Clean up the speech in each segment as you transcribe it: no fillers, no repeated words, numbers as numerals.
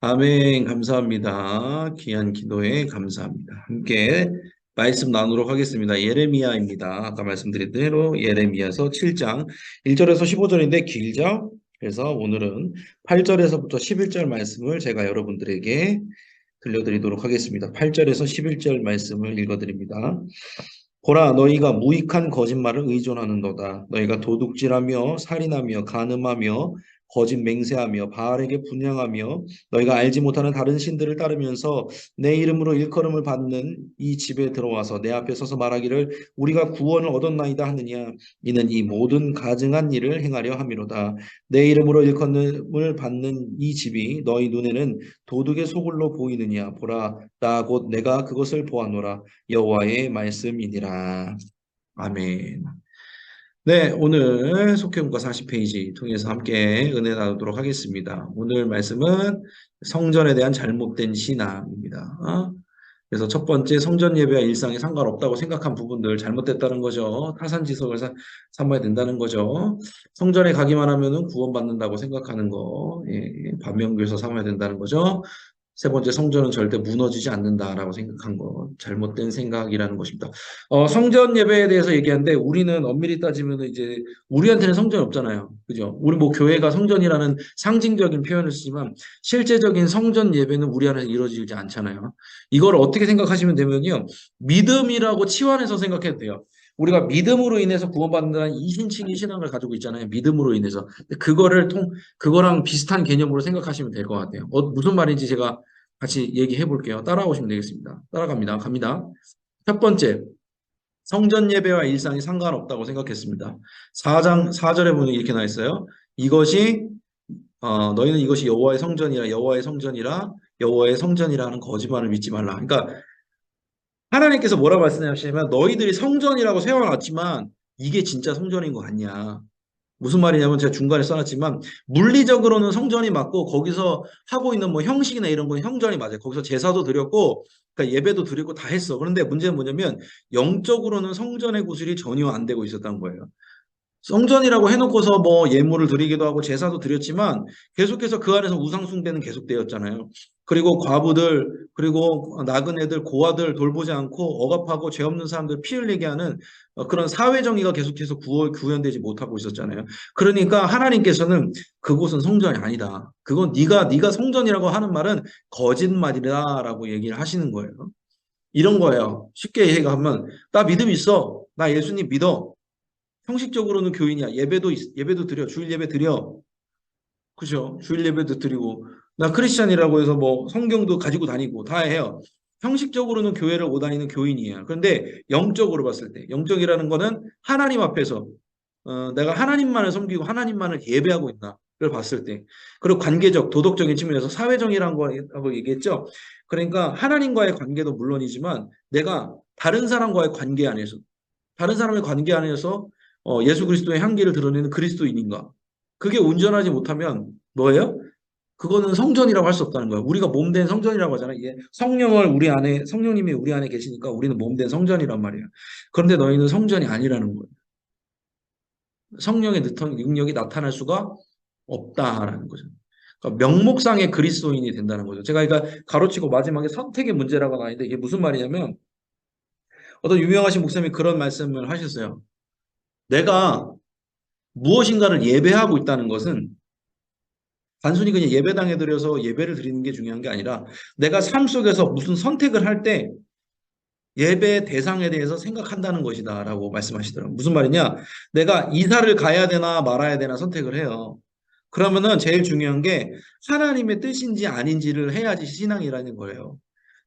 아멘. 감사합니다. 귀한 기도에 감사합니다. 함께 말씀 나누도록 하겠습니다. 예레미야입니다. 아까 말씀드린 대로 예레미야서 7장 1절에서 15절인데 길죠? 그래서 오늘은 8절에서부터 11절 말씀을 제가 여러분들에게 들려드리도록 하겠습니다. 8절에서 11절 말씀을 읽어드립니다. 보라, 너희가 무익한 거짓말을 의존하는도다. 너희가 도둑질하며 살인하며 간음하며 거짓 맹세하며 바알에게 분향하며 너희가 알지 못하는 다른 신들을 따르면서 내 이름으로 일컬음을 받는 이 집에 들어와서 내 앞에 서서 말하기를 우리가 구원을 얻었나이다 하느냐. 이는 이 모든 가증한 일을 행하려 함이로다. 내 이름으로 일컬음을 받는 이 집이 너희 눈에는 도둑의 소굴로 보이느냐. 보라, 나 곧 내가 그것을 보았노라. 여호와의 말씀이니라. 아멘. 네, 오늘 속회문과 40페이지 통해서 함께 은혜 나누도록 하겠습니다. 오늘 말씀은 성전에 대한 잘못된 신앙입니다. 그래서 첫 번째 성전 예배와 일상에 상관없다고 생각한 부분들 잘못됐다는 거죠. 타산지석을 삼아야 된다는 거죠. 성전에 가기만 하면은 구원받는다고 생각하는 거, 반면교사 삼아야 된다는 거죠. 세 번째, 성전은 절대 무너지지 않는다라고 생각한 거, 잘못된 생각이라는 것입니다. 성전 예배에 대해서 얘기하는데 우리는 엄밀히 따지면 이제 우리한테는 성전이 없잖아요. 그죠? 우리 뭐 교회가 성전이라는 상징적인 표현을 쓰지만 실제적인 성전 예배는 우리 안에서 이루어지지 않잖아요. 이걸 어떻게 생각하시면 되면요. 믿음이라고 치환해서 생각해도 돼요. 우리가 믿음으로 인해서 구원받는다는 이신칭의 신앙을 가지고 있잖아요. 믿음으로 인해서. 그거랑 비슷한 개념으로 생각하시면 될 것 같아요. 무슨 말인지 제가 같이 얘기해 볼게요. 따라오시면 되겠습니다. 따라갑니다. 갑니다. 첫 번째, 성전 예배와 일상이 상관없다고 생각했습니다. 4장 4절에 보면 이렇게 나와 있어요. 너희는 이것이 여호와의 성전이라는 거짓말을 믿지 말라. 그러니까 하나님께서 뭐라고 말씀하시냐면 너희들이 성전이라고 세워놨지만 이게 진짜 성전인 거 같냐. 무슨 말이냐면 제가 중간에 써놨지만 물리적으로는 성전이 맞고 거기서 하고 있는 뭐 형식이나 이런 건 형전이 맞아요. 거기서 제사도 드렸고 그러니까 예배도 드리고 다 했어. 그런데 문제는 뭐냐면 영적으로는 성전의 구슬이 전혀 안 되고 있었던 거예요. 성전이라고 해놓고서 뭐 예물을 드리기도 하고 제사도 드렸지만 계속해서 그 안에서 우상 숭배는 계속되었잖아요. 그리고 과부들, 그리고 나그네들, 고아들 돌보지 않고 억압하고 죄 없는 사람들 피 흘리게 하는 그런 사회 정의가 계속해서 구현되지 못하고 있었잖아요. 그러니까 하나님께서는 그곳은 성전이 아니다. 그건 네가 성전이라고 하는 말은 거짓말이다라고 얘기를 하시는 거예요. 이런 거예요. 쉽게 얘기하면 나 믿음 있어. 나 예수님 믿어. 형식적으로는 교인이야. 예배도 드려. 주일 예배 드려. 그죠? 주일 예배도 드리고. 나 크리스찬이라고 해서 뭐 성경도 가지고 다니고 다 해요. 형식적으로는 교회를 오고 다니는 교인이에요. 그런데 영적으로 봤을 때, 영적이라는 거는 하나님 앞에서 내가 하나님만을 섬기고 하나님만을 예배하고 있나를 봤을 때, 그리고 관계적, 도덕적인 측면에서 사회정의라는 거라고 얘기했죠. 그러니까 하나님과의 관계도 물론이지만 내가 다른 사람의 관계 안에서 예수 그리스도의 향기를 드러내는 그리스도인인가? 그게 온전하지 못하면 뭐예요? 그거는 성전이라고 할 수 없다는 거예요. 우리가 몸된 성전이라고 하잖아요. 성령님이 우리 안에 계시니까 우리는 몸된 성전이란 말이에요. 그런데 너희는 성전이 아니라는 거예요. 성령의 능력이 나타날 수가 없다라는 거죠. 그러니까 명목상의 그리스도인이 된다는 거죠. 제가 그러니까 가로치고 마지막에 선택의 문제라고 나왔는데 이게 무슨 말이냐면 어떤 유명하신 목사님이 그런 말씀을 하셨어요. 내가 무엇인가를 예배하고 있다는 것은 단순히 그냥 예배당에 들여서 예배를 드리는 게 중요한 게 아니라 내가 삶 속에서 무슨 선택을 할 때 예배 대상에 대해서 생각한다는 것이다라고 말씀하시더라고요. 무슨 말이냐? 내가 이사를 가야 되나 말아야 되나 선택을 해요. 그러면은 제일 중요한 게 하나님의 뜻인지 아닌지를 해야지 신앙이라는 거예요.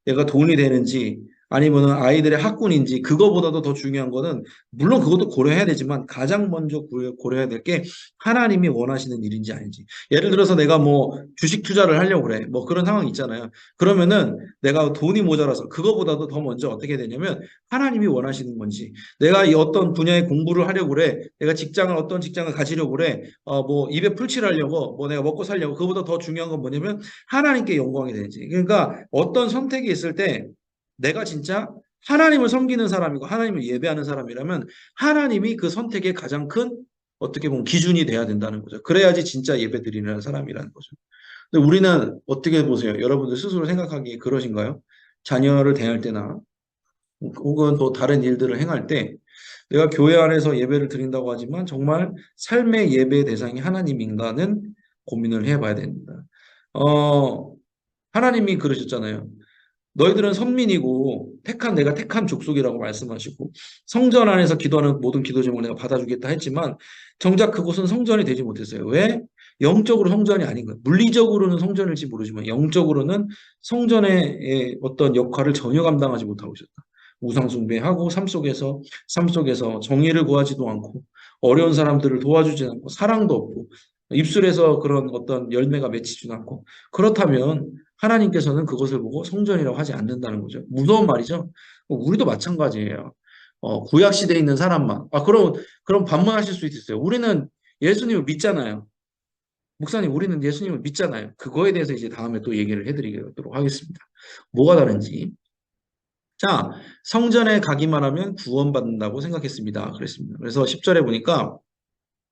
내가 돈이 되는지 아니면은 아이들의 학군인지 그거보다도 더 중요한 거는 물론 그것도 고려해야 되지만 가장 먼저 고려해야 될 게 하나님이 원하시는 일인지 아닌지. 예를 들어서 내가 뭐 주식 투자를 하려고 그래. 뭐 그런 상황이 있잖아요. 그러면은 내가 돈이 모자라서 그거보다도 더 먼저 어떻게 되냐면 하나님이 원하시는 건지 내가 이 어떤 분야의 공부를 하려고 그래. 내가 어떤 직장을 가지려고 그래. 뭐 입에 풀칠하려고 뭐 내가 먹고 살려고 그거보다 더 중요한 건 뭐냐면 하나님께 영광이 되는지. 그러니까 어떤 선택이 있을 때 내가 진짜 하나님을 섬기는 사람이고 하나님을 예배하는 사람이라면 하나님이 그 선택의 가장 큰 어떻게 보면 기준이 돼야 된다는 거죠. 그래야지 진짜 예배 드리는 사람이라는 거죠. 근데 우리는 어떻게 보세요? 여러분들 스스로 생각하기에 그러신가요? 자녀를 대할 때나 혹은 또 다른 일들을 행할 때 내가 교회 안에서 예배를 드린다고 하지만 정말 삶의 예배 대상이 하나님인가는 고민을 해봐야 됩니다. 어, 하나님이 그러셨잖아요. 너희들은 선민이고 내가 택한 족속이라고 말씀하시고 성전 안에서 기도하는 모든 기도 제목을 내가 받아주겠다 했지만 정작 그곳은 성전이 되지 못했어요. 왜? 영적으로 성전이 아닌 거예요. 물리적으로는 성전일지 모르지만 영적으로는 성전의 어떤 역할을 전혀 감당하지 못하고 있었다. 우상 숭배하고 삶 속에서 정의를 구하지도 않고 어려운 사람들을 도와주지 않고 사랑도 없고 입술에서 그런 어떤 열매가 맺히지도 않고 그렇다면 하나님께서는 그것을 보고 성전이라고 하지 않는다는 거죠. 무서운 말이죠. 우리도 마찬가지예요. 구약 시대에 있는 사람만. 그럼 반문하실 수 있어요. 우리는 예수님을 믿잖아요. 목사님, 우리는 예수님을 믿잖아요. 그거에 대해서 이제 다음에 또 얘기를 해드리도록 하겠습니다. 뭐가 다른지. 자, 성전에 가기만 하면 구원받는다고 생각했습니다. 그랬습니다. 그래서 10절에 보니까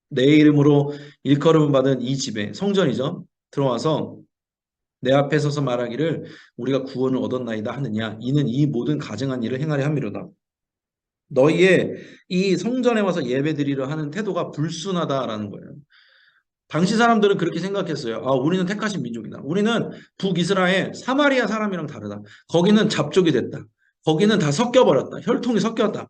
내 이름으로 일컬음을 받은 이 집에 성전이죠. 들어와서 내 앞에 서서 말하기를 우리가 구원을 얻었나이다 하느냐 이는 이 모든 가증한 일을 행하려 함이로다. 너희의 이 성전에 와서 예배드리려 하는 태도가 불순하다라는 거예요. 당시 사람들은 그렇게 생각했어요. 우리는 택하신 민족이다. 우리는 북이스라엘 사마리아 사람이랑 다르다. 거기는 잡족이 됐다. 거기는 다 섞여버렸다. 혈통이 섞였다.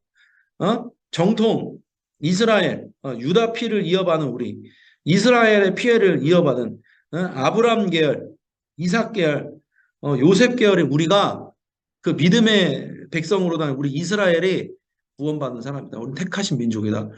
정통 이스라엘 유다 피를 이어받는 우리 이스라엘의 피해를 이어받은 아브람 계열 이삭 계열 요셉 계열의 우리가 그 믿음의 백성으로다는 우리 이스라엘이 구원받는 사람이다. 우리는 택하신 민족이다.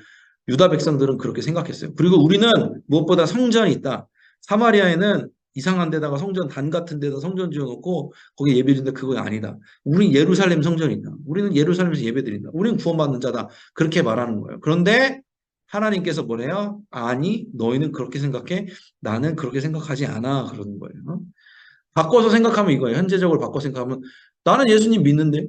유다 백성들은 그렇게 생각했어요. 그리고 우리는 무엇보다 성전이 있다. 사마리아에는 이상한 데다가 성전 단 같은 데다 성전 지어놓고 거기 예배드린다. 그거 아니다. 우린 예루살렘 성전이 있다. 우리는 예루살렘에서 예배드린다. 우리는 구원받는 자다. 그렇게 말하는 거예요. 그런데 하나님께서 뭐래요? 아니, 너희는 그렇게 생각해? 나는 그렇게 생각하지 않아. 그러는 거예요. 바꿔서 생각하면 이거예요. 현재적으로 바꿔 생각하면 나는 예수님 믿는데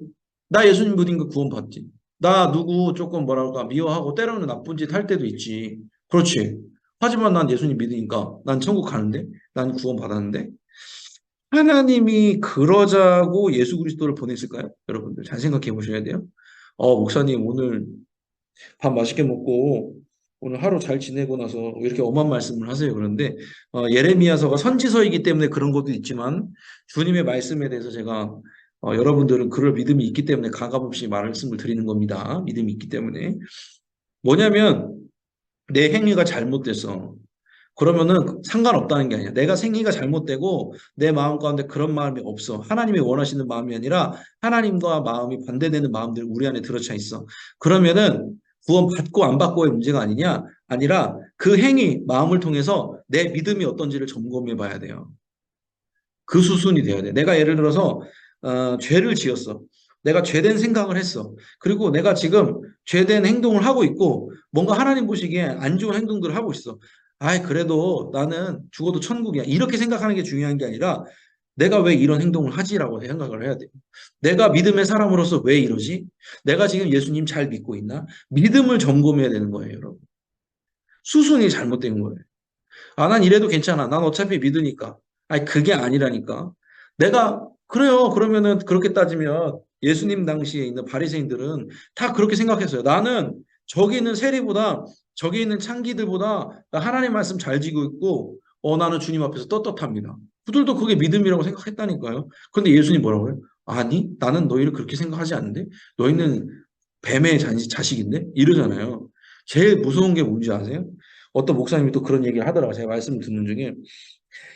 나 예수님 믿으니까 구원받지. 나 누구 조금 뭐랄까 미워하고 때로는 나쁜 짓 할 때도 있지. 그렇지. 하지만 난 예수님 믿으니까 난 천국 가는데 난 구원받았는데 하나님이 그러자고 예수 그리스도를 보냈을까요? 여러분들 잘 생각해 보셔야 돼요. 목사님 오늘 밥 맛있게 먹고 오늘 하루 잘 지내고 나서 왜 이렇게 엄한 말씀을 하세요. 그런데 예레미야서가 선지서이기 때문에 그런 것도 있지만 주님의 말씀에 대해서 제가 여러분들은 그럴 믿음이 있기 때문에 가감없이 말씀을 드리는 겁니다. 믿음이 있기 때문에 뭐냐면 내 행위가 잘못돼서 그러면은 상관없다는 게 아니야. 내가 생기가 잘못되고 내 마음 가운데 그런 마음이 없어. 하나님이 원하시는 마음이 아니라 하나님과 마음이 반대되는 마음들이 우리 안에 들어차 있어. 그러면은 구원 받고 안 받고의 문제가 아니냐? 아니라 그 행위, 마음을 통해서 내 믿음이 어떤지를 점검해 봐야 돼요. 그 수순이 돼야 돼. 내가 예를 들어서 죄를 지었어. 내가 죄된 생각을 했어. 그리고 내가 지금 죄된 행동을 하고 있고 뭔가 하나님 보시기에 안 좋은 행동들을 하고 있어. 그래도 나는 죽어도 천국이야. 이렇게 생각하는 게 중요한 게 아니라 내가 왜 이런 행동을 하지라고 생각을 해야 돼. 내가 믿음의 사람으로서 왜 이러지? 내가 지금 예수님 잘 믿고 있나? 믿음을 점검해야 되는 거예요, 여러분. 수순이 잘못된 거예요. 난 이래도 괜찮아. 난 어차피 믿으니까. 그게 아니라니까. 그래요. 그러면은 그렇게 따지면 예수님 당시에 있는 바리새인들은 다 그렇게 생각했어요. 나는 저기 있는 세리보다 저기 있는 창기들보다 나 하나님 말씀 잘 지고 있고, 나는 주님 앞에서 떳떳합니다. 그들도 그게 믿음이라고 생각했다니까요. 그런데 예수님 뭐라고 해요? 아니, 나는 너희를 그렇게 생각하지 않는데? 너희는 뱀의 자식인데? 이러잖아요. 제일 무서운 게 뭔지 아세요? 어떤 목사님이 또 그런 얘기를 하더라고요. 제가 말씀을 듣는 중에.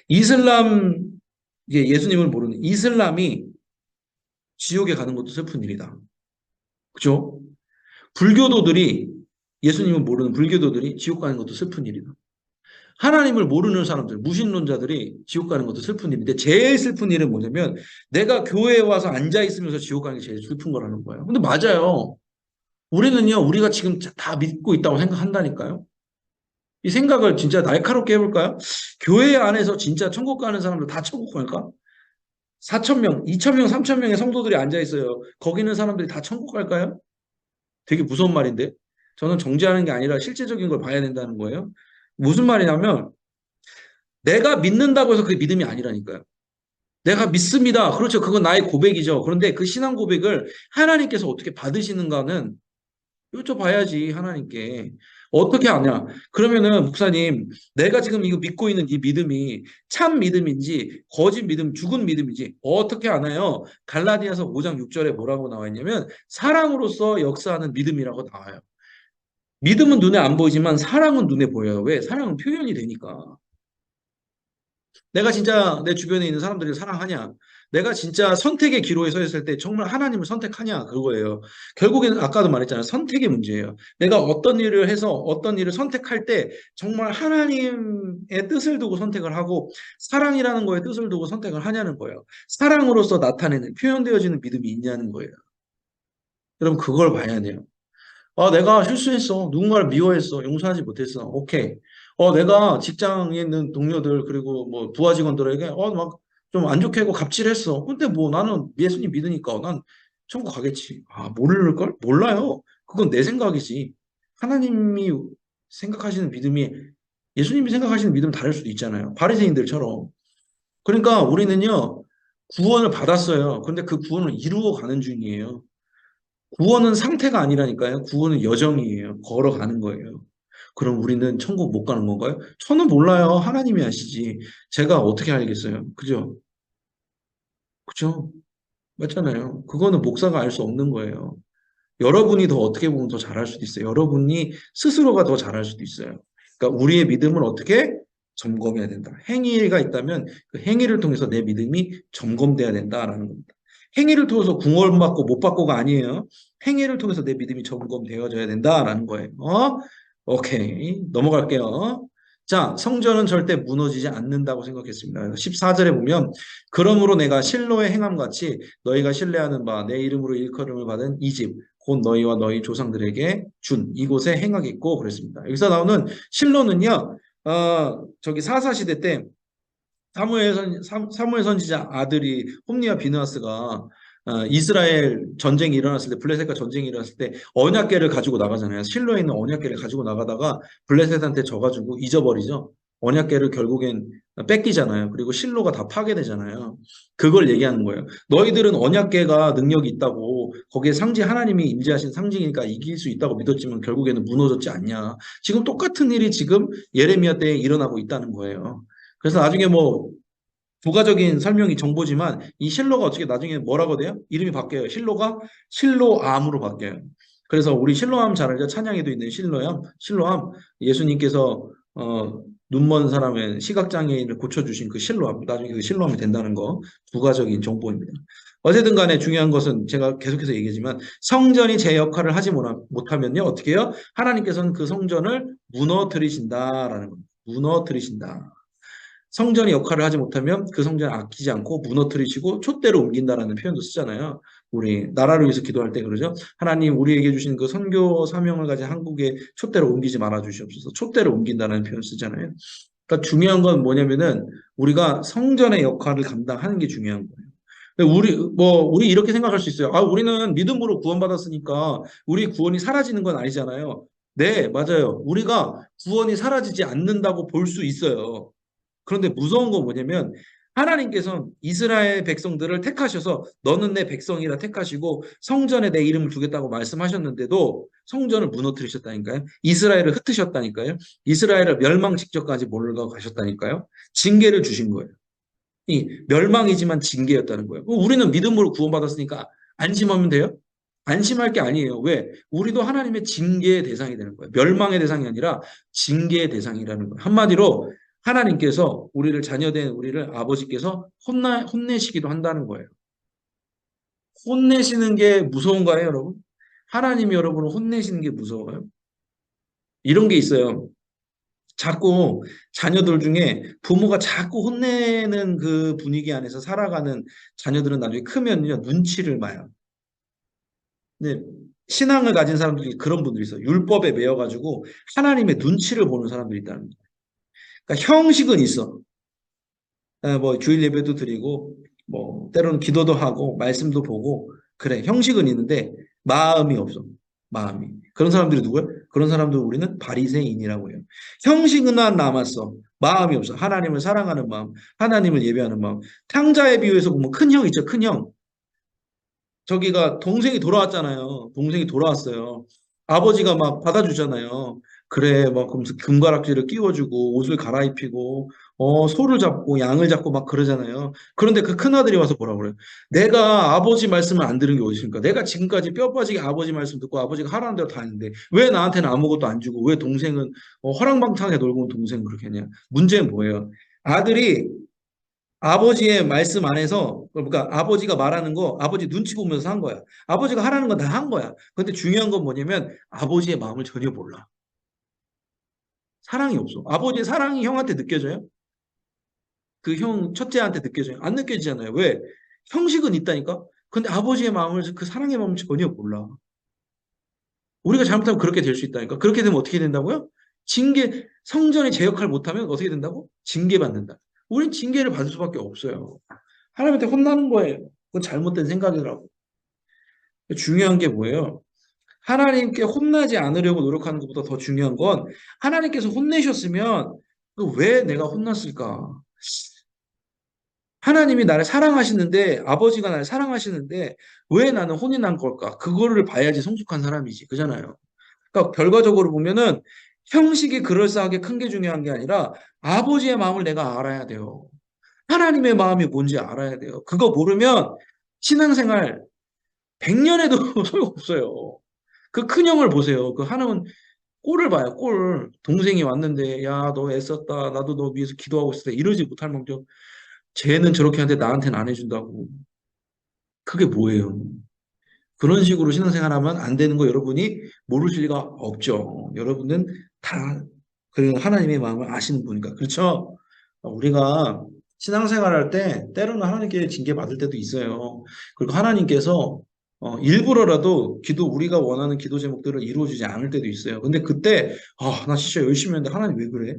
이슬람, 예수님을 모르는 이슬람이 지옥에 가는 것도 슬픈 일이다. 그죠? 불교도들이, 예수님을 모르는 불교도들이 지옥 가는 것도 슬픈 일이다. 하나님을 모르는 사람들, 무신론자들이 지옥 가는 것도 슬픈 일인데, 제일 슬픈 일은 뭐냐면, 내가 교회에 와서 앉아있으면서 지옥 가는 게 제일 슬픈 거라는 거예요. 근데 맞아요. 우리가 지금 다 믿고 있다고 생각한다니까요. 이 생각을 진짜 날카롭게 해볼까요? 교회 안에서 진짜 천국 가는 사람들 다 천국 갈까? 4천 명, 2천 명, 3천 명의 성도들이 앉아 있어요. 거기 있는 사람들이 다 천국 갈까요? 되게 무서운 말인데. 저는 정죄하는 게 아니라 실제적인 걸 봐야 된다는 거예요. 무슨 말이냐면 내가 믿는다고 해서 그게 믿음이 아니라니까요. 내가 믿습니다. 그렇죠. 그건 나의 고백이죠. 그런데 그 신앙 고백을 하나님께서 어떻게 받으시는가는 여쭤봐야지, 하나님께. 어떻게 아냐? 그러면은, 목사님, 내가 지금 이거 믿고 있는 이 믿음이 참 믿음인지, 거짓 믿음, 죽은 믿음인지, 어떻게 아나요? 갈라디아서 5장 6절에 뭐라고 나와 있냐면, 사랑으로서 역사하는 믿음이라고 나와요. 믿음은 눈에 안 보이지만, 사랑은 눈에 보여요. 왜? 사랑은 표현이 되니까. 내가 진짜 내 주변에 있는 사람들을 사랑하냐? 내가 진짜 선택의 기로에 서 있을 때 정말 하나님을 선택하냐? 그거예요. 결국에는 아까도 말했잖아요. 선택의 문제예요. 내가 어떤 일을 해서 어떤 일을 선택할 때 정말 하나님의 뜻을 두고 선택을 하고 사랑이라는 거에 뜻을 두고 선택을 하냐는 거예요. 사랑으로서 나타내는 표현되어지는 믿음이 있냐는 거예요. 여러분 그걸 봐야 돼요. 내가 실수했어. 누군가를 미워했어. 용서하지 못했어. 오케이. 내가 직장에 있는 동료들, 그리고 뭐 부하 직원들에게, 막 좀 안 좋게 하고 갑질했어. 근데 뭐 나는 예수님 믿으니까 난 천국 가겠지. 모를걸? 몰라요. 그건 내 생각이지. 하나님이 생각하시는 믿음이, 예수님이 생각하시는 믿음 다를 수도 있잖아요. 바리새인들처럼. 그러니까 우리는요, 구원을 받았어요. 근데 그 구원을 이루어 가는 중이에요. 구원은 상태가 아니라니까요. 구원은 여정이에요. 걸어가는 거예요. 그럼 우리는 천국 못 가는 건가요? 저는 몰라요. 하나님이 아시지. 제가 어떻게 알겠어요? 그죠? 그죠? 맞잖아요. 그거는 목사가 알 수 없는 거예요. 여러분이 더 어떻게 보면 더 잘할 수도 있어요. 여러분이 스스로가 더 잘할 수도 있어요. 그러니까 우리의 믿음을 어떻게 점검해야 된다. 행위가 있다면 그 행위를 통해서 내 믿음이 점검돼야 된다라는 겁니다. 행위를 통해서 구원받고 못 받고가 아니에요. 행위를 통해서 내 믿음이 점검되어져야 된다라는 거예요. 오케이. 넘어갈게요. 자, 성전은 절대 무너지지 않는다고 생각했습니다. 14절에 보면 그러므로 내가 실로의 행함같이 너희가 신뢰하는 바 내 이름으로 일컬음을 받은 이 집 곧 너희와 너희 조상들에게 준 이곳에 행하겠고 그랬습니다. 여기서 나오는 실로는요. 저기 사사 시대 때 사무엘 선지자 아들이 홈니와 비느하스가 이스라엘 전쟁이 일어났을 때 블레셋과 전쟁이 일어났을 때 언약궤를 가지고 나가잖아요. 실로에 있는 언약궤를 가지고 나가다가 블레셋한테 져가지고 잊어버리죠. 언약궤를 결국엔 뺏기잖아요. 그리고 실로가 다 파괴되잖아요. 그걸 얘기하는 거예요. 너희들은 언약궤가 능력이 있다고 거기에 상징 하나님이 임재하신 상징이니까 이길 수 있다고 믿었지만 결국에는 무너졌지 않냐. 지금 똑같은 일이 지금 예레미야 때에 일어나고 있다는 거예요. 그래서 나중에 뭐 부가적인 설명이 정보지만 이 실로가 어떻게 나중에 뭐라고 돼요? 이름이 바뀌어요. 실로가 실로암으로 바뀌어요. 그래서 우리 실로암 잘 알죠? 찬양에도 있는 실로암 예수님께서 눈먼 사람의 시각장애인을 고쳐주신 그 실로암, 나중에 그 실로암이 된다는 거 부가적인 정보입니다. 어쨌든 간에 중요한 것은 제가 계속해서 얘기하지만 성전이 제 역할을 하지 못하면요 어떻게 해요? 하나님께서는 그 성전을 무너뜨리신다라는 겁니다. 무너뜨리신다. 성전이 역할을 하지 못하면 그 성전을 아끼지 않고 무너뜨리시고 촛대로 옮긴다라는 표현도 쓰잖아요. 우리 나라를 위해서 기도할 때 그러죠. 하나님 우리에게 주신 그 선교 사명을 가진 한국에 촛대로 옮기지 말아 주시옵소서. 촛대로 옮긴다는 표현 쓰잖아요. 그러니까 중요한 건 뭐냐면은 우리가 성전의 역할을 감당하는 게 중요한 거예요. 우리 이렇게 생각할 수 있어요. 우리는 믿음으로 구원받았으니까 우리 구원이 사라지는 건 아니잖아요. 네, 맞아요. 우리가 구원이 사라지지 않는다고 볼 수 있어요. 그런데 무서운 건 뭐냐면 하나님께서 이스라엘 백성들을 택하셔서 너는 내 백성이라 택하시고 성전에 내 이름을 두겠다고 말씀하셨는데도 성전을 무너뜨리셨다니까요. 이스라엘을 흩으셨다니까요. 이스라엘을 멸망 직전까지 몰아가셨다니까요. 징계를 주신 거예요. 이 멸망이지만 징계였다는 거예요. 우리는 믿음으로 구원받았으니까 안심하면 돼요? 안심할 게 아니에요. 왜? 우리도 하나님의 징계의 대상이 되는 거예요. 멸망의 대상이 아니라 징계의 대상이라는 거예요. 한마디로 하나님께서 우리를 자녀된 우리를 아버지께서 혼내시기도 한다는 거예요. 혼내시는 게 무서운가요, 여러분? 하나님이 여러분을 혼내시는 게 무서워요? 이런 게 있어요. 자꾸 자녀들 중에 부모가 자꾸 혼내는 그 분위기 안에서 살아가는 자녀들은 나중에 크면요, 눈치를 봐요. 근데 신앙을 가진 사람들이 그런 분들이 있어요. 율법에 매여가지고 하나님의 눈치를 보는 사람들이 있다는 거예요. 그러니까 형식은 있어. 뭐 주일 예배도 드리고 뭐 때로는 기도도 하고 말씀도 보고 그래 형식은 있는데 마음이 없어. 마음이. 그런 사람들이 누구야? 그런 사람들 우리는 바리새인이라고 해요. 형식은 남았어. 마음이 없어. 하나님을 사랑하는 마음, 하나님을 예배하는 마음. 탕자에 비유해서 보면 큰 형 있죠, 큰 형. 저기가 동생이 돌아왔잖아요. 동생이 돌아왔어요. 아버지가 막 받아주잖아요. 그래, 막 금가락지를 끼워주고 옷을 갈아입히고 소를 잡고 양을 잡고 막 그러잖아요. 그런데 그 큰아들이 와서 뭐라 그래요? 내가 아버지 말씀을 안 들은 게 어디 있습니까? 내가 지금까지 뼈 빠지게 아버지 말씀 듣고 아버지가 하라는 대로 다 했는데 왜 나한테는 아무것도 안 주고 왜 동생은 허랑방탕하게 놀고 온 동생은 그렇게 했냐? 문제는 뭐예요? 아들이 아버지의 말씀 안에서 그러니까 아버지가 말하는 거 아버지 눈치 보면서 한 거야. 아버지가 하라는 건 다 한 거야. 근데 중요한 건 뭐냐면 아버지의 마음을 전혀 몰라. 사랑이 없어. 아버지의 사랑이 형한테 느껴져요? 그 형 첫째한테 느껴져요? 안 느껴지잖아요. 왜? 형식은 있다니까? 근데 아버지의 마음을 그 사랑의 마음을 전혀 몰라. 우리가 잘못하면 그렇게 될 수 있다니까. 그렇게 되면 어떻게 된다고요? 징계, 성전이 제 역할 못하면 어떻게 된다고? 징계받는다. 우린 징계를 받을 수밖에 없어요. 하나님한테 혼나는 거예요. 그건 잘못된 생각이라고. 중요한 게 뭐예요? 하나님께 혼나지 않으려고 노력하는 것보다 더 중요한 건 하나님께서 혼내셨으면 왜 내가 혼났을까? 하나님이 나를 사랑하시는데 아버지가 나를 사랑하시는데 왜 나는 혼이 난 걸까? 그거를 봐야지 성숙한 사람이지. 그잖아요. 그러니까 결과적으로 보면은 형식이 그럴싸하게 큰 게 중요한 게 아니라 아버지의 마음을 내가 알아야 돼요. 하나님의 마음이 뭔지 알아야 돼요. 그거 모르면 신앙생활 100년에도 소용없어요. 그 큰형을 보세요. 그 하나는 꼴을 봐요. 꼴. 동생이 왔는데 야, 너 애썼다. 나도 너 위해서 기도하고 있을 때 이러지 못할 망정 쟤는 저렇게 하는데 나한테는 안 해준다고. 그게 뭐예요? 그런 식으로 신앙생활하면 안 되는 거 여러분이 모르실 리가 없죠. 여러분은 다 그 하나님의 마음을 아시는 분이니까. 그렇죠? 우리가 신앙생활할 때 때로는 하나님께 징계받을 때도 있어요. 그리고 하나님께서 일부러라도 우리가 원하는 기도 제목들을 이루어주지 않을 때도 있어요. 근데 그때 나 진짜 열심히 했는데 하나님 왜 그래?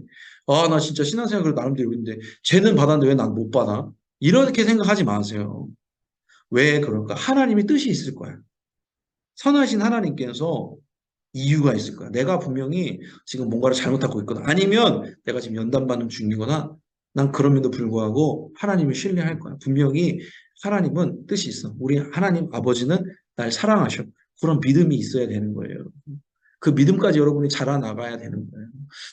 나 진짜 신앙생활 그래도 나름대로 했는데 쟤는 받았는데 왜 난 못 받아? 이렇게 생각하지 마세요. 왜 그럴까? 하나님의 뜻이 있을 거야. 선하신 하나님께서 이유가 있을 거야. 내가 분명히 지금 뭔가를 잘못하고 있거나 아니면 내가 지금 연단받는 중이거나 난 그럼에도 불구하고 하나님을 신뢰할 거야. 분명히 하나님은 뜻이 있어. 우리 하나님 아버지는 날 사랑하셔. 그런 믿음이 있어야 되는 거예요. 그 믿음까지 여러분이 자라나가야 되는 거예요.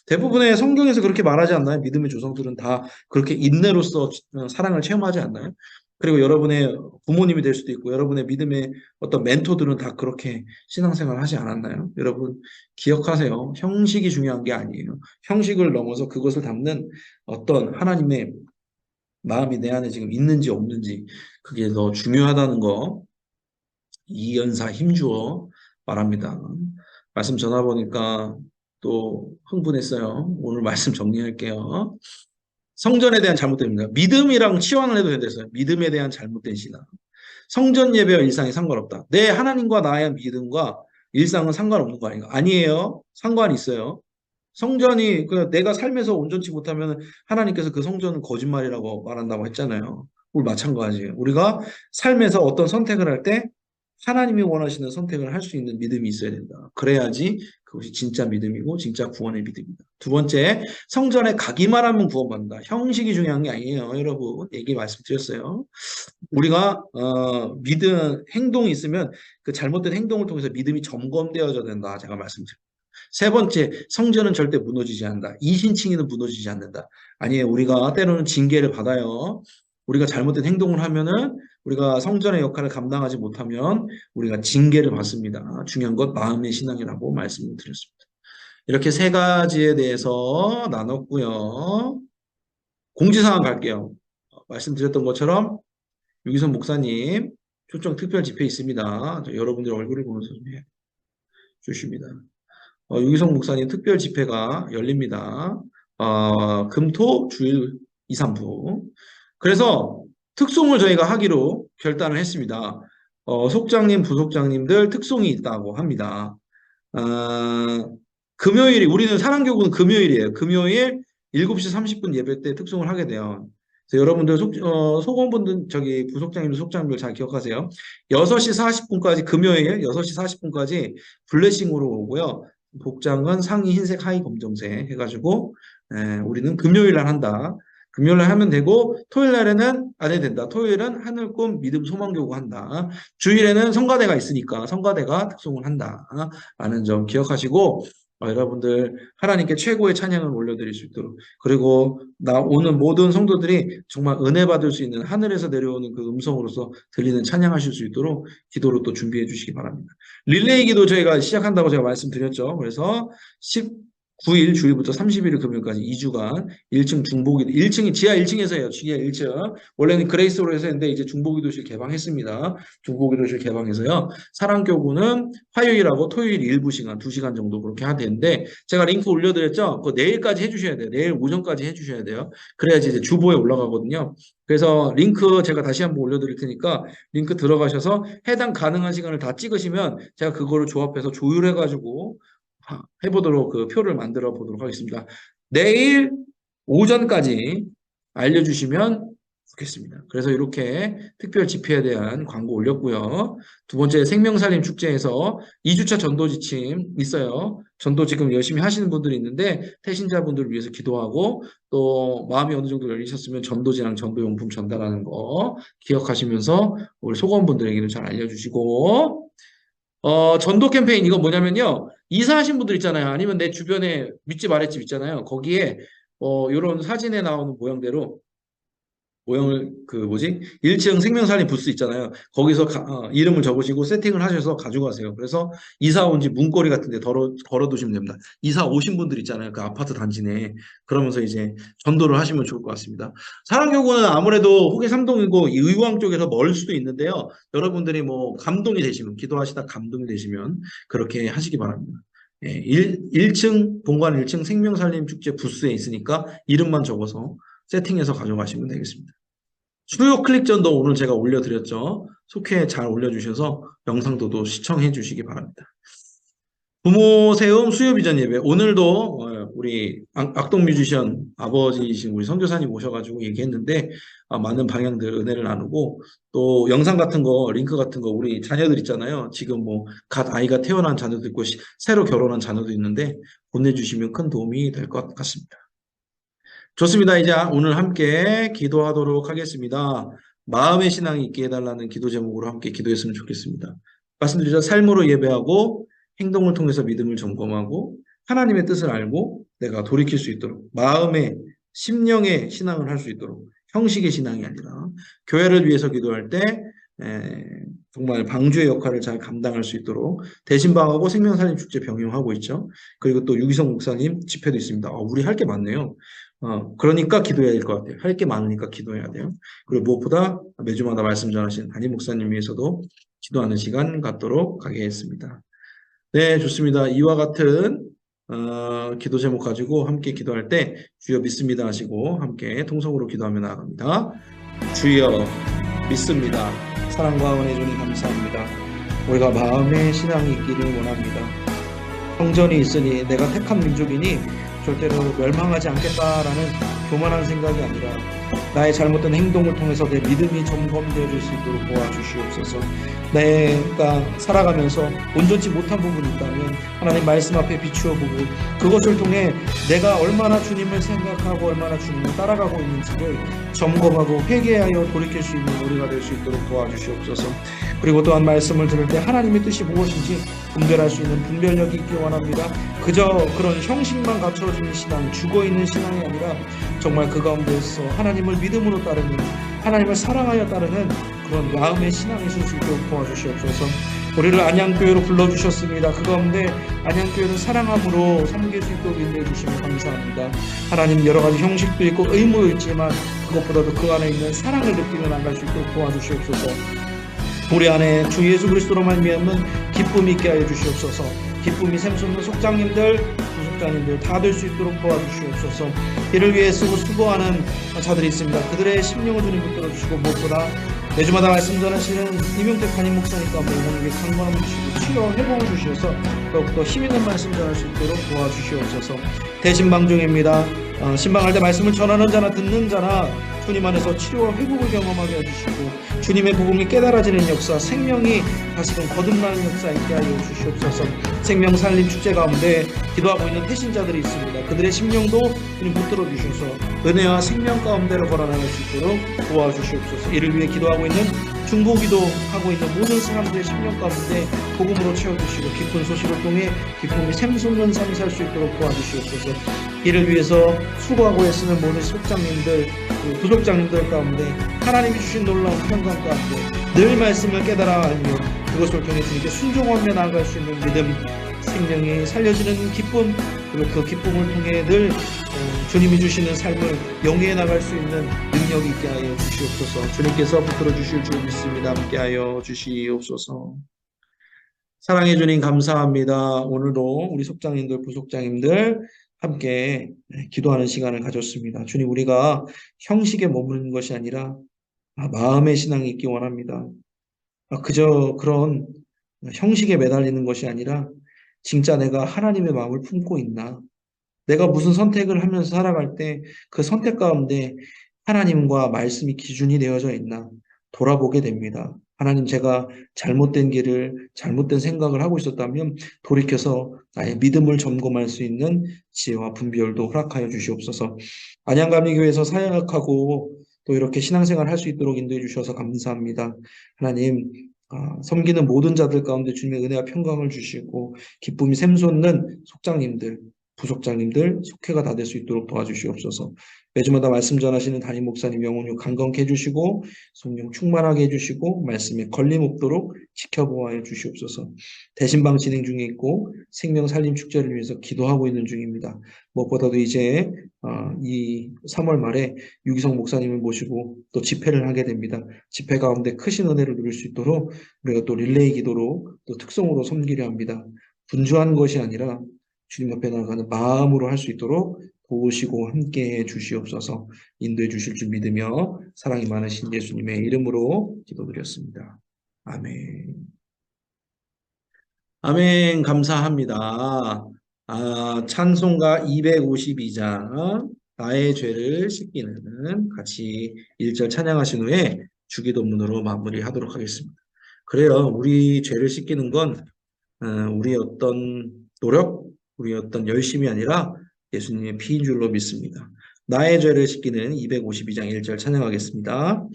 대부분의 성경에서 그렇게 말하지 않나요? 믿음의 조상들은 다 그렇게 인내로서 사랑을 체험하지 않나요? 그리고 여러분의 부모님이 될 수도 있고 여러분의 믿음의 어떤 멘토들은 다 그렇게 신앙생활 하지 않았나요? 여러분 기억하세요. 형식이 중요한 게 아니에요. 형식을 넘어서 그것을 담는 어떤 하나님의 마음이 내 안에 지금 있는지 없는지 그게 더 중요하다는 거 이연사 힘주어 말합니다. 말씀 전화 보니까 또 흥분했어요. 오늘 말씀 정리할게요. 성전에 대한 잘못된 입니다. 믿음이랑 치환을 해도 된댔어요. 믿음에 대한 잘못된 신앙. 성전 예배와 일상이 상관없다. 내 하나님과 나의 믿음과 일상은 상관없는 거 아닌가? 아니에요. 상관이 있어요. 성전이 내가 삶에서 온전치 못하면 하나님께서 그 성전은 거짓말이라고 말한다고 했잖아요. 우리 마찬가지예요. 우리가 삶에서 어떤 선택을 할 때 하나님이 원하시는 선택을 할 수 있는 믿음이 있어야 된다. 그래야지 그것이 진짜 믿음이고 진짜 구원의 믿음이다. 두 번째, 성전에 가기만 하면 구원받는다. 형식이 중요한 게 아니에요. 여러분, 얘기 말씀드렸어요. 우리가 믿음, 행동이 있으면 그 잘못된 행동을 통해서 믿음이 점검되어져야 된다. 제가 말씀드렸습니다. 세 번째, 성전은 절대 무너지지 않는다. 이신칭의는 무너지지 않는다. 아니에요. 우리가 때로는 징계를 받아요. 우리가 잘못된 행동을 하면은 우리가 성전의 역할을 감당하지 못하면 우리가 징계를 받습니다. 중요한 건 마음의 신앙이라고 말씀을 드렸습니다. 이렇게 세 가지에 대해서 나눴고요. 공지사항 갈게요. 말씀드렸던 것처럼 유기선 목사님 초청 특별 집회 있습니다. 여러분들 얼굴을 보면서 좀 해 주십니다. 유기성 목사님 특별 집회가 열립니다. 금토 주일 2, 3부. 그래서 특송을 저희가 하기로 결단을 했습니다. 속장님, 부속장님들 특송이 있다고 합니다. 금요일이, 우리는 사랑교구는 금요일이에요. 금요일 7시 30분 예배 때 특송을 하게 돼요. 그래서 여러분들 소공분들, 부속장님들, 속장님들 잘 기억하세요. 6시 40분까지, 금요일 6시 40분까지 블레싱으로 오고요. 복장은 상의 흰색, 하의 검정색 해가지고 우리는 금요일 날 한다. 금요일 날 하면 되고 토요일 날에는 안 해도 된다. 토요일은 하늘, 꿈, 믿음, 소망 교구 한다. 주일에는 성가대가 있으니까 성가대가 특송을 한다. 라는 점 기억하시고 여러분들 하나님께 최고의 찬양을 올려드릴 수 있도록, 그리고 나 오는 모든 성도들이 정말 은혜 받을 수 있는 하늘에서 내려오는 그 음성으로서 들리는 찬양하실 수 있도록 기도로 또 준비해 주시기 바랍니다. 릴레이 기도 저희가 시작한다고 제가 말씀드렸죠. 그래서 19일 주일부터 31일 금요일까지 2주간 1층 중보기도, 1층이 지하 1층에서 해요. 지하 1층. 원래는 그레이스로 해서 했는데 이제 중보기도실 개방했습니다. 중보기도실 개방해서요. 사랑교구는 화요일하고 토요일 일부 시간 2시간 정도 그렇게 하는데 제가 링크 올려드렸죠. 그거 내일까지 해주셔야 돼요. 내일 오전까지 해주셔야 돼요. 그래야지 이제 주보에 올라가거든요. 그래서 링크 제가 다시 한번 올려드릴 테니까 링크 들어가셔서 해당 가능한 시간을 다 찍으시면 제가 그거를 조합해서 조율해가지고 해보도록 그 표를 만들어 보도록 하겠습니다. 내일 오전까지 알려주시면 좋겠습니다. 그래서 이렇게 특별 집회에 대한 광고 올렸고요. 두 번째 생명살림 축제에서 2주차 전도 지침 있어요. 전도 지금 열심히 하시는 분들이 있는데 태신자분들을 위해서 기도하고 또 마음이 어느 정도 열리셨으면 전도지랑 전도용품 전달하는 거 기억하시면서 우리 소건분들에게도 잘 알려주시고 전도 캠페인 이거 뭐냐면요. 이사하신 분들 있잖아요. 아니면 내 주변에 윗집 아랫집 있잖아요. 거기에 이런 사진에 나오는 모형을 1층 생명살림 부스 있잖아요. 거기서 이름을 적으시고 세팅을 하셔서 가져가세요. 그래서 이사 온 집 문고리 같은 데 걸어두시면 됩니다. 이사 오신 분들 있잖아요. 그 아파트 단지 내. 그러면서 이제 전도를 하시면 좋을 것 같습니다. 사랑교구는 아무래도 호계 3동이고 의왕 쪽에서 멀 수도 있는데요. 여러분들이 뭐 감동이 되시면, 기도하시다 감동이 되시면 그렇게 하시기 바랍니다. 1층 본관 1층 생명살림 축제 부스에 있으니까 이름만 적어서 세팅해서 가져가시면 되겠습니다. 수요 클릭전도 오늘 제가 올려드렸죠. 속회 잘 올려주셔서 영상도 시청해 주시기 바랍니다. 부모 세움 수요 비전 예배, 오늘도 우리 악동 뮤지션 아버지이신 우리 선교사님 오셔가지고 얘기했는데 많은 방향들 은혜를 나누고 또 영상 같은 거 링크 같은 거 우리 자녀들 있잖아요. 지금 뭐 갓 아이가 태어난 자녀도 있고 새로 결혼한 자녀도 있는데 보내주시면 큰 도움이 될 것 같습니다. 좋습니다. 이제 오늘 함께 기도하도록 하겠습니다. 마음의 신앙이 있게 해달라는 기도 제목으로 함께 기도했으면 좋겠습니다. 말씀드리자 삶으로 예배하고 행동을 통해서 믿음을 점검하고 하나님의 뜻을 알고 내가 돌이킬 수 있도록 마음의 심령의 신앙을 할 수 있도록 형식의 신앙이 아니라 교회를 위해서 기도할 때 정말 방주의 역할을 잘 감당할 수 있도록 대신방하고 생명살림 축제 병행하고 있죠. 그리고 또 유기성 목사님 집회도 있습니다. 우리 할 게 많네요. 그러니까 기도해야 될 것 같아요. 할 게 많으니까 기도해야 돼요. 그리고 무엇보다 매주마다 말씀 전하신 담임 목사님 위해서도 기도하는 시간 갖도록 하겠습니다. 네, 좋습니다. 이와 같은 기도 제목 가지고 함께 기도할 때 주여 믿습니다 하시고 함께 통성으로 기도하며 나아갑니다. 주여 믿습니다. 사랑과 은혜 주님 감사합니다. 우리가 마음의 신앙이 있기를 원합니다. 성전이 있으니 내가 택한 민족이니 절대로 멸망하지 않겠다라는 교만한 생각이 아니라 나의 잘못된 행동을 통해서 내 믿음이 점검되어질 수 있도록 도와주시옵소서. 내가 살아가면서 온전치 못한 부분이 있다면 하나님 말씀 앞에 비추어 보고 그것을 통해 내가 얼마나 주님을 생각하고 얼마나 주님을 따라가고 있는지를 점검하고 회개하여 돌이킬 수 있는 우리가 될 수 있도록 도와주시옵소서. 그리고 또한 말씀을 들을 때 하나님의 뜻이 무엇인지 분별할 수 있는 분별력이 있기 원합니다. 그저 그런 형식만 갖춰진 신앙, 죽어있는 신앙이 아니라 정말 그 가운데서 하나님을 믿음으로 따르는, 하나님을 사랑하여 따르는 그런 마음의 신앙이 있을 수 있도록 도와주시옵소서. 우리를 안양교회로 불러주셨습니다. 그 가운데 안양교회는 사랑함으로 섬길 수 있도록 인도해 주시면 감사합니다. 하나님 여러 가지 형식도 있고 의무도 있지만 그것보다도 그 안에 있는 사랑을 느끼며 나갈 수 있도록 도와주시옵소서. 우리 안에 주 예수 그리스도로 말미암는 기쁨이 있게 하여 주시옵소서. 기쁨이 샘솟는 속장님들, 부속장님들 다 될 수 있도록 도와주시옵소서. 이를 위해 쓰고 수고하는 자들이 있습니다. 그들의 심령을 주님 붙들어 주시고 무엇보다 매주마다 말씀 전하시는 이명택 담임 목사님 가운데 오늘에게 강건함 주시고 치료 회복을 주셔서 더욱더 힘있는 말씀 전할 수 있도록 도와주시옵소서. 대신방종입니다. 신방할 때 말씀을 전하는 자나 듣는 자나 주님 안에서 치료와 회복을 경험하게 해주시고 주님의 복음이 깨달아지는 역사, 생명이 다시금 거듭나는 역사 있게 하여 주시옵소서. 생명 살림 축제 가운데 기도하고 있는 태신자들이 있습니다. 그들의 심령도 주님 붙들어 주셔서 은혜와 생명 가운데로 걸어나갈 수 있도록 도와주시옵소서. 이를 위해 기도하고 있는 중보기도 하고 있는 모든 사람들의 심령 가운데 복음으로 채워주시고 기쁜 소식을 통해 기쁨이 샘솟는 삶 살 수 있도록 도와주시옵소서. 이를 위해서 수고하고 애쓰는 모든 속장님들, 부속장님들 가운데 하나님이 주신 놀라운 평강 가운데 늘 말씀을 깨달아 알며 그것을 통해 주님께 순종하며 나아갈 수 있는 믿음, 생명이 살려지는 기쁨, 그리고 그 기쁨을 통해 늘 주님이 주시는 삶을 영위해 나갈 수 있는 능력이 있게 하여 주시옵소서. 주님께서 붙들어 주실 줄 믿습니다. 함께 하여 주시옵소서. 사랑해 주님 감사합니다. 오늘도 우리 속장님들, 부속장님들 함께 기도하는 시간을 가졌습니다. 주님, 우리가 형식에 머무르는 것이 아니라 마음의 신앙이 있기 원합니다. 그저 그런 형식에 매달리는 것이 아니라 진짜 내가 하나님의 마음을 품고 있나? 내가 무슨 선택을 하면서 살아갈 때 그 선택 가운데 하나님과 말씀이 기준이 되어져 있나 돌아보게 됩니다. 하나님, 제가 잘못된 길을, 잘못된 생각을 하고 있었다면 돌이켜서 나의 믿음을 점검할 수 있는 지혜와 분별도 허락하여 주시옵소서. 안양감리교회에서 사역하고 또 이렇게 신앙생활 할 수 있도록 인도해 주셔서 감사합니다. 하나님, 섬기는 모든 자들 가운데 주님의 은혜와 평강을 주시고 기쁨이 샘솟는 속장님들, 부속장님들 속회가 다 될 수 있도록 도와주시옵소서. 매주마다 말씀 전하시는 담임 목사님 영혼을 강건케 해주시고 성령 충만하게 해주시고 말씀에 걸림 없도록 지켜보아해 주시옵소서. 대신방 진행 중에 있고 생명 살림 축제를 위해서 기도하고 있는 중입니다. 무엇보다도 이제 이 3월 말에 유기성 목사님을 모시고 또 집회를 하게 됩니다. 집회 가운데 크신 은혜를 누릴 수 있도록 우리가 또 릴레이 기도로 또 특성으로 섬기려 합니다. 분주한 것이 아니라 주님 앞에 나가는 마음으로 할 수 있도록 도우시고 함께해 주시옵소서. 인도해 주실 줄 믿으며 사랑이 많으신 예수님의 이름으로 기도드렸습니다. 아멘. 아멘. 감사합니다. 찬송가 252장 나의 죄를 씻기는 같이 1절 찬양하신 후에 주기도문으로 마무리하도록 하겠습니다. 그래요. 우리 죄를 씻기는 건 우리 어떤 노력, 우리 어떤 열심이 아니라 예수님의 피인 줄로 믿습니다. 나의 죄를 씻기는 252장 1절 찬양하겠습니다.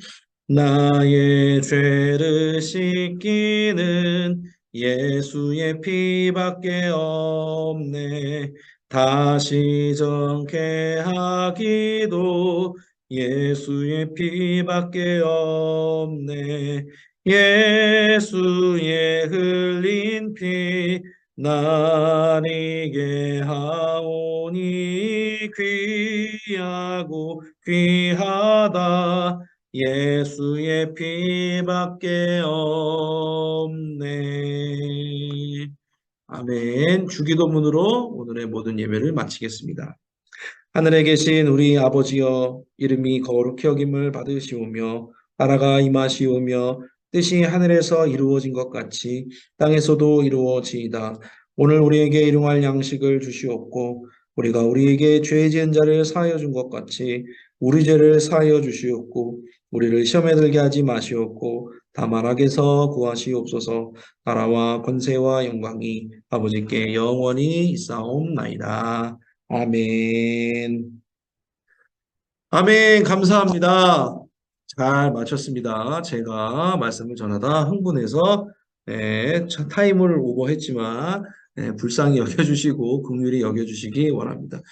나의 죄를 씻기는 예수의 피밖에 없네. 다시 정케 하기도 예수의 피밖에 없네. 예수의 흘린 피 나리게 하오니 귀하고 귀하다. 예수의 피밖에 없네. 아멘. 주기도문으로 오늘의 모든 예배를 마치겠습니다. 하늘에 계신 우리 아버지여, 이름이 거룩히 여김을 받으시오며 나라가 임하시오며 뜻이 하늘에서 이루어진 것 같이 땅에서도 이루어지이다. 오늘 우리에게 일용할 양식을 주시옵고 우리가 우리에게 죄 지은 자를 사하여 준 것 같이 우리 죄를 사하여 주시옵고 우리를 시험에 들게 하지 마시옵고 다만 악에서 구하시옵소서. 나라와 권세와 영광이 아버지께 영원히 있사옵나이다. 아멘. 아멘. 감사합니다. 잘 마쳤습니다. 제가 말씀을 전하다 흥분해서 타임을 오버했지만 불쌍히 여겨주시고 긍휼히 여겨주시기 원합니다.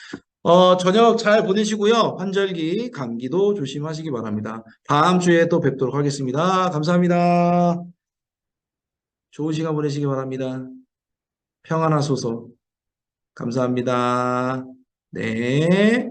저녁 잘 보내시고요. 환절기, 감기도 조심하시기 바랍니다. 다음 주에 또 뵙도록 하겠습니다. 감사합니다. 좋은 시간 보내시기 바랍니다. 평안하소서. 감사합니다. 네.